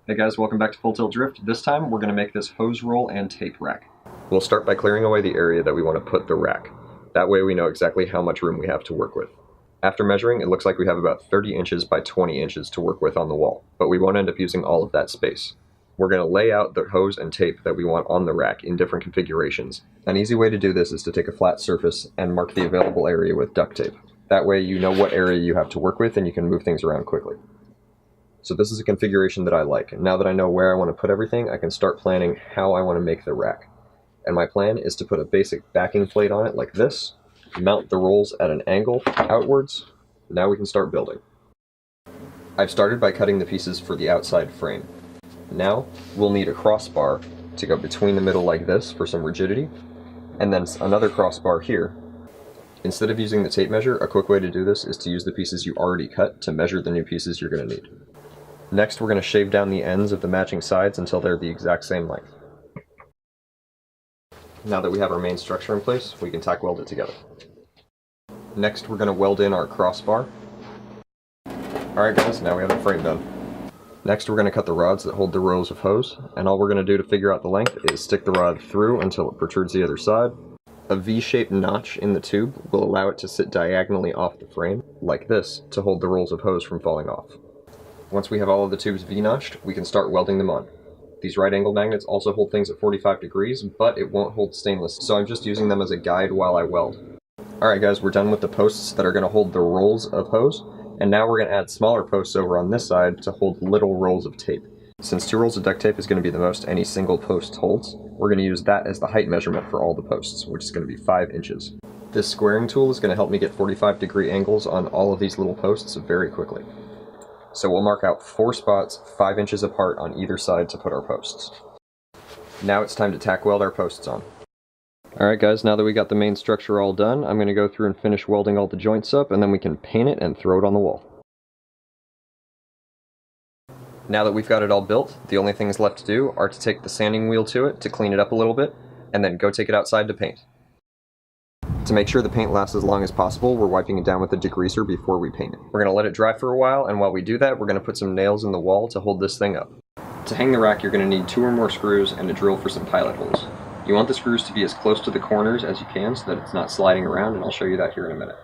Hey guys, welcome back to Full Tilt Drift. This time we're going to make this hose roll and tape rack. We'll start by clearing away the area that we want to put the rack. That way we know exactly how much room we have to work with. After measuring, it looks like we have about 30 inches by 20 inches to work with on the wall, but we won't end up using all of that space. We're going to lay out the hose and tape that we want on the rack in different configurations. An easy way to do this is to take a flat surface and mark the available area with duct tape. That way you know what area you have to work with and you can move things around quickly. So this is a configuration that I like, and now that I know where I want to put everything, I can start planning how I want to make the rack. And my plan is to put a basic backing plate on it like this, mount the rolls at an angle outwards. Now we can start building. I've started by cutting the pieces for the outside frame. Now we'll need a crossbar to go between the middle like this for some rigidity, and then another crossbar here. Instead of using the tape measure, a quick way to do this is to use the pieces you already cut to measure the new pieces you're going to need. Next, we're going to shave down the ends of the matching sides until they're the exact same length. Now that we have our main structure in place, we can tack weld it together. Next, we're going to weld in our crossbar. Alright guys, now we have the frame done. Next, we're going to cut the rods that hold the rows of hose, and all we're going to do to figure out the length is stick the rod through until it protrudes the other side. A V-shaped notch in the tube will allow it to sit diagonally off the frame, like this, to hold the rolls of hose from falling off. Once we have all of the tubes V-notched, we can start welding them on. These right angle magnets also hold things at 45 degrees, but it won't hold stainless, so I'm just using them as a guide while I weld. Alright guys, we're done with the posts that are going to hold the rolls of hose, and now we're going to add smaller posts over on this side to hold little rolls of tape. Since 2 rolls of duct tape is going to be the most any single post holds, we're going to use that as the height measurement for all the posts, which is going to be 5 inches. This squaring tool is going to help me get 45-degree angles on all of these little posts very quickly. So we'll mark out 4 spots 5 inches apart on either side to put our posts. Now it's time to tack weld our posts on. Alright guys, now that we got the main structure all done, I'm going to go through and finish welding all the joints up, and then we can paint it and throw it on the wall. Now that we've got it all built, the only things left to do are to take the sanding wheel to it to clean it up a little bit, and then go take it outside to paint. To make sure the paint lasts as long as possible, we're wiping it down with a degreaser before we paint it. We're going to let it dry for a while, and while we do that, we're going to put some nails in the wall to hold this thing up. To hang the rack, you're going to need 2 or more screws and a drill for some pilot holes. You want the screws to be as close to the corners as you can so that it's not sliding around, and I'll show you that here in a minute.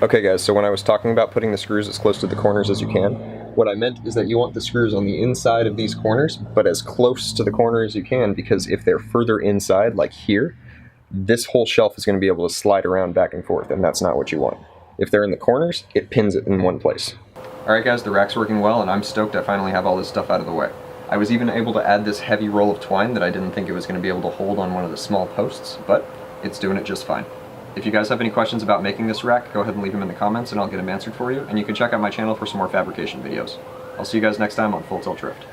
Okay guys, so when I was talking about putting the screws as close to the corners as you can, what I meant is that you want the screws on the inside of these corners, but as close to the corner as you can, because if they're further inside, like here, this whole shelf is going to be able to slide around back and forth, and that's not what you want. If they're in the corners, it pins it in one place. Alright guys, the rack's working well, and I'm stoked I finally have all this stuff out of the way. I was even able to add this heavy roll of twine that I didn't think it was going to be able to hold on one of the small posts, but it's doing it just fine. If you guys have any questions about making this rack, go ahead and leave them in the comments and I'll get them answered for you, and you can check out my channel for some more fabrication videos. I'll see you guys next time on Full Tilt Drift.